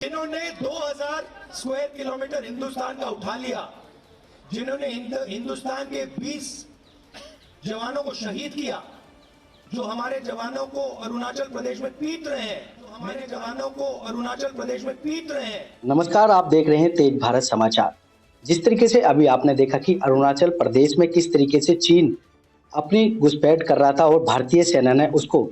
जिन्होंने 2000 square kilometre Hindustan का उठा लिया, जिन्होंने हिंदुस्तान के 20 जवानों को शहीद किया, जो हमारे जवानों को अरुणाचल प्रदेश में पीट रहे हैं, हमारे जवानों को अरुणाचल प्रदेश में पीट रहे हैं। नमस्कार, आप देख रहे हैं तेज भारत समाचार। जिस तरीके से अभी आपने देखा कि अरुणाचल प्रदेश में किस तरीके से चीन अपनी घुसपैठ कर रहा था और भारतीय सेना ने उसको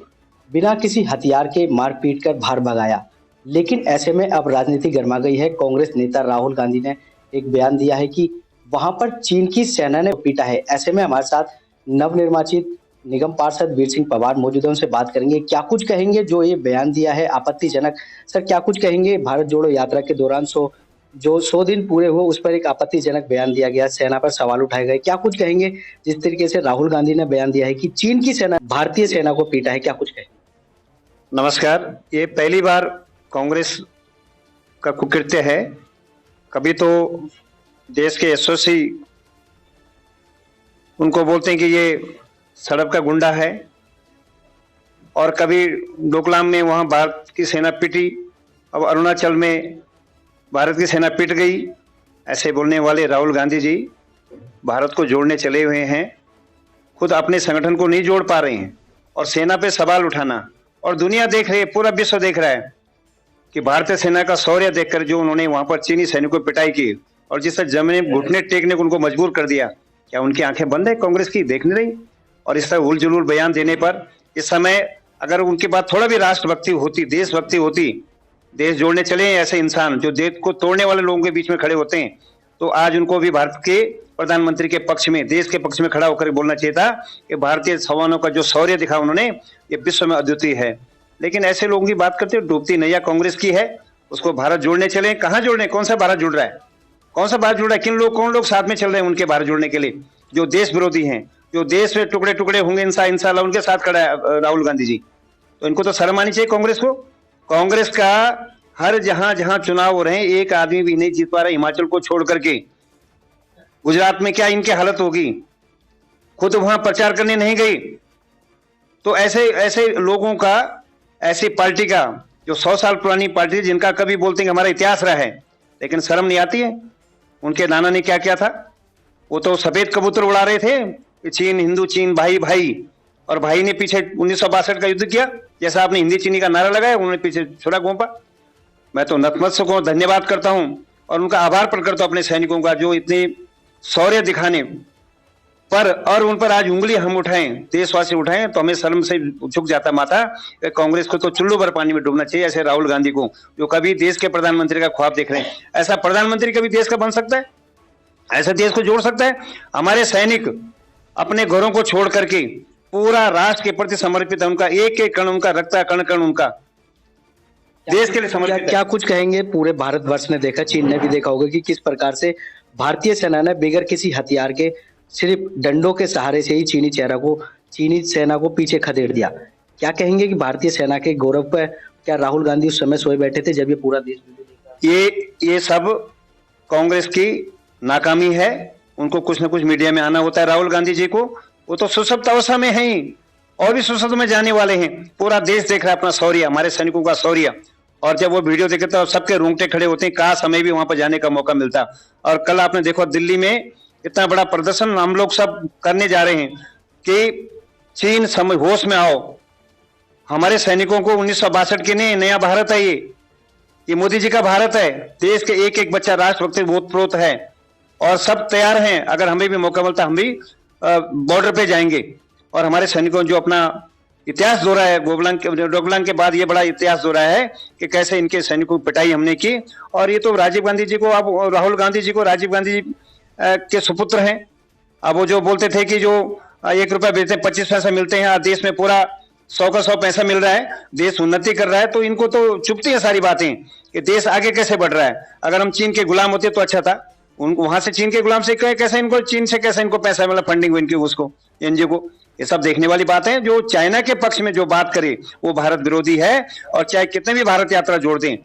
बिना किसी हथियार के मार पीट कर बाहर भगाया, लेकिन ऐसे में अब राजनीति गर्मा गई है। कांग्रेस नेता राहुल गांधी ने एक बयान दिया है कि वहां पर चीन की सेना ने पीटा है। ऐसे में हमारे साथ नवनिर्वाचित निगम पार्षद वीर सिंह पवार मौजूद है, उनसे बात करेंगे। क्या कुछ कहेंगे जो ये बयान दिया है आपत्तिजनक? सर, क्या कुछ कहेंगे? भारत जोड़ो यात्रा के दौरान 100 दिन पूरे हुए, उस पर एक आपत्तिजनक बयान दिया गया, सेना पर सवाल उठाए गए। क्या कुछ कहेंगे जिस तरीके से राहुल गांधी ने बयान दिया है कि चीन की सेना भारतीय सेना को पीटा है? क्या कुछ कहेंगे? नमस्कार। ये पहली बार कांग्रेस का कुकृत्य है। कभी तो देश के एसओसी उनको बोलते हैं कि ये सड़क का गुंडा है, और कभी डोकलाम में वहां भारत की सेना पिटी, अब अरुणाचल में भारत की सेना पिट गई। ऐसे बोलने वाले राहुल गांधी जी भारत को जोड़ने चले हुए हैं, खुद अपने संगठन को नहीं जोड़ पा रहे हैं, और सेना पे सवाल उठाना, और दुनिया देख रही है, पूरा विश्व देख रहा है कि भारतीय सेना का शौर्य देखकर जो उन्होंने वहां पर चीनी सैनिकों की पिटाई की और जिससे जमीन घुटने टेकने को उनको मजबूर कर दिया, क्या उनकी आंखें बंद है कांग्रेस की, देख नहीं रही? और इस तरह उल जुलूल बयान देने पर इस समय अगर उनके बाद थोड़ा भी राष्ट्रभक्ति होती, देशभक्ति होती, देश जोड़ने चले हैं ऐसे इंसान जो देश को तोड़ने वाले लोगों के बीच में खड़े होते हैं, तो आज उनको भी भारत के प्रधानमंत्री के पक्ष में, देश के पक्ष में खड़ा होकर बोलना चाहिए था कि भारतीय जवानों का जो शौर्य दिखा उन्होंने, ये विश्व में अद्वितीय है। लेकिन ऐसे लोगों की बात करते हो, डूबती नैया कांग्रेस की है, उसको भारत जोड़ने चले। कहाँ जोड़ने? कौन सा भारत जुड़ रहा है? कौन सा भारत जुड़ रहा है? कौन लोग साथ में चल रहे हैं उनके भारत जोड़ने के लिए? जो देश विरोधी हैं, जो देश में टुकड़े टुकड़े होंगे इंशाअल्लाह, उनके साथ खड़ा है राहुल गांधी जी। तो इनको तो शर्म आनी चाहिए कांग्रेस को। कांग्रेस का हर जहां जहां चुनाव हो रहे हैं, एक आदमी भी नहीं जीत पा रहा हिमाचल को छोड़ करके। गुजरात में क्या इनकी हालत होगी? खुद वहां प्रचार करने नहीं गई। तो ऐसे ऐसे लोगों का, ऐसी पार्टी का, जो 100 साल पुरानी पार्टी, जिनका कभी बोलते हैं कि हमारा इतिहास रहा है, लेकिन शर्म नहीं आती है? उनके नाना ने क्या किया था? वो तो सफेद कबूतर उड़ा रहे थे कि चीन हिंदू, चीन भाई भाई, और भाई ने पीछे 1962 का युद्ध किया, जैसा आपने हिंदी चीनी का नारा लगाया, उन्होंने पीछे छुरा घोंपा। मैं तो नतमस्तक को धन्यवाद करता हूं और उनका आभार प्रकट करता हूं अपने सैनिकों का, जो इतनी शौर्य दिखाने पर, और उन पर आज उंगली हम उठाएं, देशवासी उठाएं, तो हमें शर्म से झुक जाता माथा। कांग्रेस को तो चुल्लू भर पानी में डूबना चाहिए, ऐसे राहुल गांधी को, जो कभी देश के प्रधानमंत्री का ख्वाब देख रहे हैं। ऐसा प्रधानमंत्री कभी देश का बन सकता है? ऐसा देश को जोड़ सकता है? हमारे सैनिक अपने घरों को छोड़ करके पूरा राष्ट्र के प्रति समर्पित है। उनका एक एक कण, उनका रक्त कण कण उनका देश के लिए समर्पित है। क्या कुछ कहेंगे? पूरे भारतवर्ष ने देखा, चीन ने भी देखा होगा कि किस प्रकार से भारतीय सेना ने बगैर किसी हथियार के, सिर्फ डंडों के सहारे से ही चीनी सेना को पीछे खदेड़ दिया। क्या कहेंगे कि भारतीय सेना के गौरव पर क्या राहुल गांधी उस समय सोए बैठे थे जब ये पूरा देश देखा? ये सब कांग्रेस की नाकामी है। उनको कुछ ना कुछ मीडिया में आना होता है। राहुल गांधी जी को, वो तो सुसप्त अवस्था में है ही, और भी सुसप्त में जाने वाले हैं। पूरा देश देख रहा है अपना शौर्य, हमारे सैनिकों का शौर्य, और जब वो वीडियो देखता है सबके रोंगटे खड़े होते हैं। काश हमें भी वहां पर जाने का मौका मिलता। और कल आपने देखो दिल्ली में इतना बड़ा प्रदर्शन हम लोग सब करने जा रहे हैं कि चीन होश में आओ। हमारे सैनिकों को 1962 के नहीं, नया भारत है ये मोदी जी का भारत है। देश के एक एक बच्चा राष्ट्रभक्ति ओतप्रोत है, और सब तैयार हैं। अगर हमें भी मौका मिलता, हम भी बॉर्डर पे जाएंगे, और हमारे सैनिकों जो अपना इतिहास दोहराया है, डोकलाम के बाद ये बड़ा इतिहास दोहराया है कि कैसे इनके सैनिकों की पिटाई हमने की। और ये तो राजीव गांधी जी को, अब राहुल गांधी जी को, राजीव गांधी जी के सुपुत्र हैं। अब वो जो बोलते थे कि जो 1 रुपया बेचते 25 पैसा मिलते हैं, आज देश में पूरा 100 का 100 पैसा मिल रहा है, देश उन्नति कर रहा है, तो इनको तो चुभती है सारी बातें कि देश आगे कैसे बढ़ रहा है। अगर हम चीन के गुलाम होते तो अच्छा था। उनको वहां से चीन के गुलाम से कैसे इनको, चीन से कैसे इनको पैसा मिला, फंडिंग इनकी, उसको एनजीओ को, ये सब देखने वाली बात है। जो चाइना के पक्ष में जो बात करे वो भारत विरोधी है, और चाहे कितने भी भारत यात्रा जोड़ दें,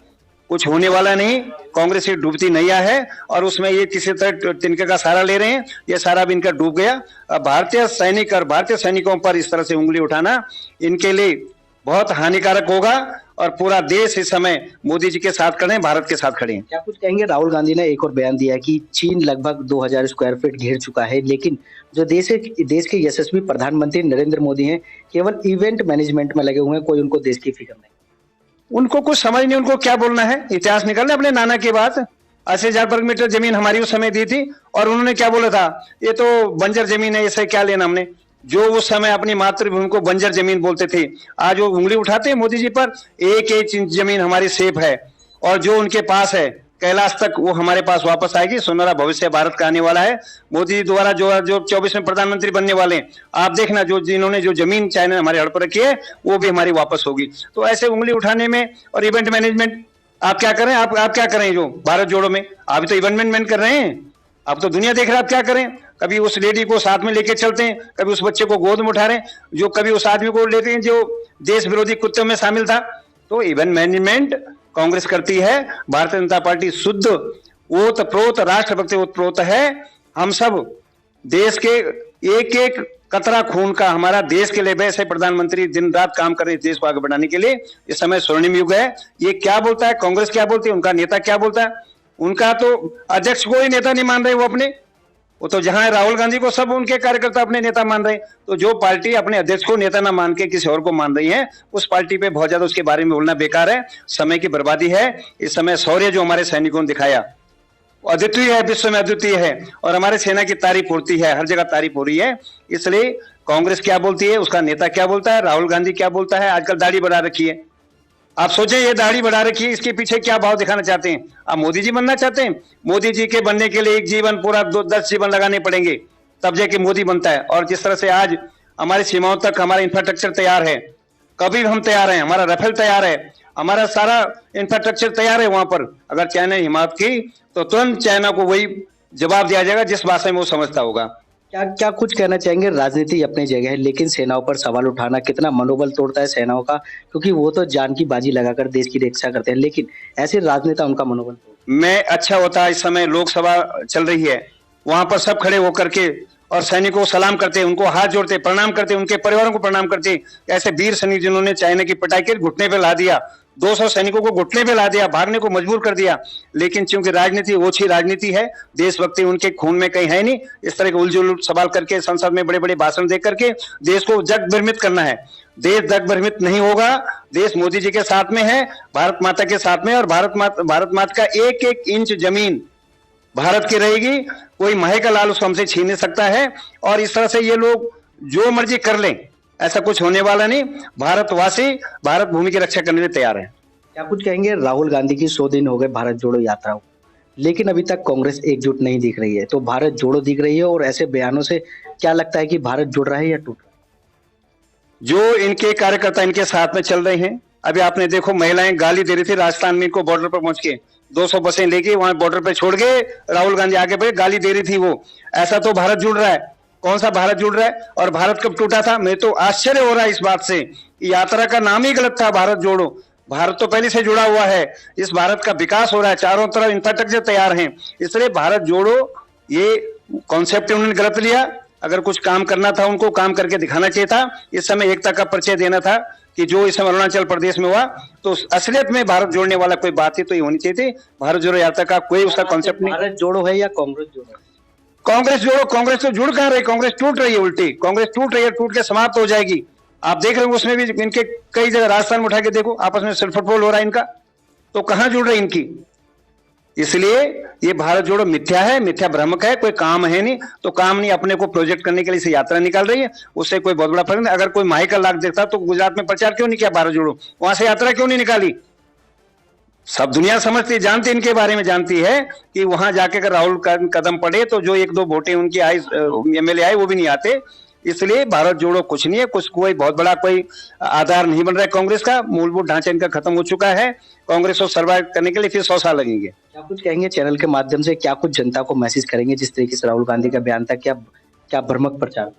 कुछ होने वाला नहीं। कांग्रेस एक डूबती नैया है, और उसमें ये किसी तरह तिनके का सहारा ले रहे हैं। ये सारा भी इनका डूब गया। भारतीय सैनिक और भारतीय सैनिकों पर इस तरह से उंगली उठाना इनके लिए बहुत हानिकारक होगा। और पूरा देश इस समय मोदी जी के साथ खड़े हैं, भारत के साथ खड़े हैं। क्या कुछ कहेंगे? राहुल गांधी ने एक और बयान दिया कि चीन लगभग 2000 स्क्वायर फीट घेर चुका है, लेकिन जो देश के यशस्वी प्रधानमंत्री नरेंद्र मोदी हैं, केवल इवेंट मैनेजमेंट में लगे हुए हैं, कोई उनको देश की फिक्र नहीं। उनको कुछ समझ नहीं, उनको क्या बोलना है, इतिहास निकालना अपने नाना की बात। 80,000 वर्ग मीटर जमीन हमारी उस समय दी थी और उन्होंने क्या बोला था, ये तो बंजर जमीन है, इससे क्या लेना हमने। जो उस समय अपनी मातृभूमि को बंजर जमीन बोलते थे, आज वो उंगली उठाते हैं मोदी जी पर। एक एक इंच जमीन हमारी सेफ है और जो उनके पास है कैलाश तक, वो हमारे पास वापस आएगी। सुनहरा भविष्य भारत का आने वाला है मोदी जी द्वारा, जो 24 में प्रधानमंत्री बनने वाले हैं। आप देखना, जिन्होंने जो जमीन चाइना हमारे हड़प रखी है वो भी हमारी वापस होगी। तो ऐसे उंगली उठाने में और इवेंट मैनेजमेंट आप क्या करें, आप क्या करें जो भारत जोड़ो में, आप तो इवेंट मैनेजमेंट कर रहे हैं। आप तो दुनिया देख रहे हैं, आप क्या करें। कभी उस लेडी को साथ में लेके चलते हैं, कभी उस बच्चे को गोद में उठा रहे हैं, जो कभी उस आदमी को लेते हैं जो देश विरोधी कुत्तों में शामिल था। तो इवेंट मैनेजमेंट कांग्रेस करती है, भारतीय जनता पार्टी शुद्ध ओतप्रोत राष्ट्रभक्ति ओतप्रोत है। हम सब देश के एक एक कतरा खून का हमारा देश के लिए वैसे प्रधानमंत्री दिन रात काम कर रहे देश को आगे बढ़ाने के लिए। इस समय स्वर्णिम युग है। ये क्या बोलता है कांग्रेस, क्या बोलती है, उनका नेता क्या बोलता है, उनका तो अध्यक्ष को ही नेता नहीं मान रहे वो अपने, वो तो जहां राहुल गांधी को सब उनके कार्यकर्ता अपने नेता मान रहे हैं। तो जो पार्टी अपने अध्यक्ष को नेता ना मान के किसी और को मान रही है, उस पार्टी पे बहुत ज्यादा उसके बारे में बोलना बेकार है, समय की बर्बादी है। इस समय शौर्य जो हमारे सैनिकों ने दिखाया अद्वितीय है, विश्व में अद्वितीय है और हमारे सेना की तारीफ होती है, हर जगह तारीफ हो रही है। इसलिए कांग्रेस क्या बोलती है, उसका नेता क्या बोलता है, राहुल गांधी क्या बोलता है। आजकल दाढ़ी बढ़ा रखी है, आप सोचें ये दाढ़ी बढ़ा रखी है, इसके पीछे क्या भाव दिखाना चाहते हैं। आप मोदी जी बनना चाहते हैं, मोदी जी के बनने के लिए एक जीवन पूरा 10 जीवन लगाने पड़ेंगे तब जाके मोदी बनता है। और जिस तरह से आज हमारी सीमाओं तक हमारा इंफ्रास्ट्रक्चर तैयार है, कभी हम तैयार हैं, हमारा राफेल तैयार है, हमारा सारा इंफ्रास्ट्रक्चर तैयार है। वहां पर अगर चाइना ने हिमायत की तो तुरंत चाइना को वही जवाब दिया जाएगा जिस भाषा में वो समझता होगा। क्या क्या कुछ कहना चाहेंगे? राजनीति अपनी जगह है, लेकिन सेनाओं पर सवाल उठाना कितना मनोबल तोड़ता है सेनाओं का, क्योंकि वो तो जान की बाजी लगाकर देश की रक्षा करते हैं, लेकिन ऐसे राजनेता उनका मनोबल मैं अच्छा होता, इस समय लोकसभा चल रही है, वहां पर सब खड़े होकर के और सैनिकों को सलाम करते, उनको हाथ जोड़ते, प्रणाम करते, उनके परिवारों को प्रणाम करते। ऐसे वीर सैनिक जिन्होंने चाइना की पिटाई कर घुटने पे ला दिया, 200 सैनिकों को घुटने पे ला दिया, भागने को मजबूर कर दिया। लेकिन चूंकि राजनीति ओछी राजनीति है, देशभक्ति उनके खून में कहीं है नहीं। इस तरह के उलझुल सवाल करके संसद में बड़े बड़े भाषण दे करके देश को जग भ्रमित करना है। देश जग भ्रमित नहीं होगा, देश मोदी जी के साथ में है, भारत माता के साथ में, और भारत माता का एक एक इंच जमीन भारत की रहेगी। कोई माहे का लाल उसको हमसे छीन नहीं सकता है। और इस तरह से ये लोग जो मर्जी कर लें, ऐसा कुछ होने वाला नहीं। भारतवासी भारत भूमि की रक्षा करने के लिए तैयार है। क्या कुछ कहेंगे? राहुल गांधी की 100 दिन हो गए भारत जोड़ो यात्रा, लेकिन अभी तक कांग्रेस एकजुट नहीं दिख रही है, तो भारत जोड़ो दिख रही है। और ऐसे बयानों से क्या लगता है कि भारत जुड़ रहा है या टूट रहा है? जो इनके कार्यकर्ता इनके साथ में चल रहे हैं, अभी आपने देखो महिलाएं गाली दे रही थी राजस्थान में, इनको बॉर्डर पर पहुंच के 200 बसें लेके वहां बॉर्डर पे छोड़ के राहुल गांधी आगे बढ़े, गाली दे रही थी वो। ऐसा तो भारत जुड़ रहा है। कौन सा भारत जुड़ रहा है? और भारत कब टूटा था? मैं तो आश्चर्य हो रहा है इस बात से। यात्रा का नाम ही गलत था, भारत जोड़ो। भारत तो पहले से जुड़ा हुआ है, इस भारत का विकास हो रहा है, चारों तरफ इंफ्रास्ट्रक्चर तैयार है। इसलिए भारत जोड़ो ये कॉन्सेप्ट उन्होंने गलत लिया। अगर कुछ काम करना था, उनको काम करके दिखाना चाहिए था। इस समय एकता का परिचय देना था कि जो इस समय अरुणाचल प्रदेश में हुआ, तो असलियत में भारत जोड़ने वाला कोई बात ही तो ये होनी चाहिए थी। भारत जोड़ो यात्रा का कोई उसका कॉन्सेप्ट नहीं। भारत जोड़ो है या कांग्रेस जोड़ो है? कांग्रेस जोड़ो, कांग्रेस तो जुड़ कहां रही, कांग्रेस टूट रही है, उल्टी कांग्रेस टूट रही है, टूट के समाप्त हो जाएगी। आप देख रहे हो उसमें भी इनके कई जगह राजस्थान में उठा के देखो, आपस में सिरफटफोल हो रहा है इनका, तो कहां जुड़ रही इनकी। इसलिए ये भारत जोड़ो मिथ्या है, मिथ्या भ्रमक है, कोई काम है नहीं। तो काम नहीं, अपने को प्रोजेक्ट करने के लिए इसे यात्रा निकाल रही है, उससे कोई बहुत बड़ा फर्क नहीं। अगर कोई माही का लाख देखता तो गुजरात में प्रचार क्यों नहीं किया भारत जोड़ो, वहां से यात्रा क्यों नहीं निकाली। सब दुनिया समझती जानती इनके बारे में, जानती है कि वहां जाके अगर राहुल कदम पड़े तो जो 1-2 वोटें उनकी आई, एमएलए आए, वो भी नहीं आते। इसलिए भारत जोड़ो कुछ नहीं है, कुछ कोई बहुत बड़ा कोई आधार नहीं बन रहा है कांग्रेस का। मूलभूत ढांचा इनका खत्म हो चुका है। कांग्रेस को सर्वाइव करने के लिए फिर 100 साल लगेंगे। क्या कुछ कहेंगे चैनल के माध्यम से, क्या कुछ जनता को मैसेज करेंगे? जिस तरीके से राहुल गांधी का बयान था, क्या भ्रमक प्रचार?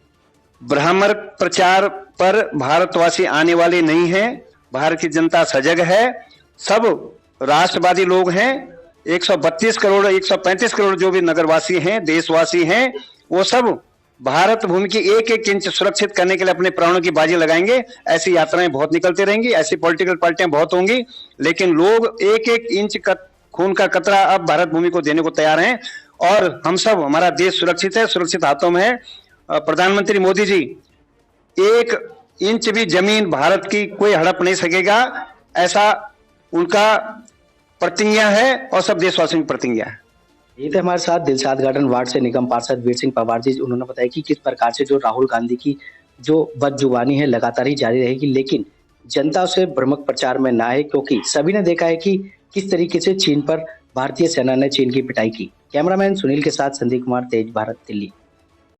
भ्रामक प्रचार पर भारतवासी आने वाले नहीं है। भारत की जनता सजग है, सब राष्ट्रवादी लोग हैं। 132 करोड़ 135 करोड़ जो भी नगरवासी हैं, देशवासी हैं, वो सब भारत भूमि की एक एक इंच सुरक्षित करने के लिए अपने प्राणों की बाजी लगाएंगे। ऐसी यात्राएं बहुत निकलती रहेंगी, ऐसी पॉलिटिकल पार्टियां बहुत होंगी, लेकिन लोग एक एक इंच का खून का कतरा अब भारत भूमि को देने को तैयार हैं। और हम सब, हमारा देश सुरक्षित है, सुरक्षित हाथों में है। प्रधानमंत्री मोदी जी, एक इंच भी जमीन भारत की कोई हड़प नहीं सकेगा, ऐसा उनका प्रतिज्ञा है और सब देशवासियों की प्रतिज्ञा है। ये थे हमारे साथ दिलशाद गार्डन वार्ड से निगम पार्षद वीर सिंह पवार जी। उन्होंने बताया कि किस प्रकार से जो राहुल गांधी की जो बदजुबानी है लगातार ही जारी रहेगी, लेकिन जनता उसे भ्रमक प्रचार में ना आए, क्योंकि सभी ने देखा है कि किस तरीके से चीन पर भारतीय सेना ने चीन की पिटाई की। कैमरामैन सुनील के साथ संदीप कुमार, तेज भारत, दिल्ली।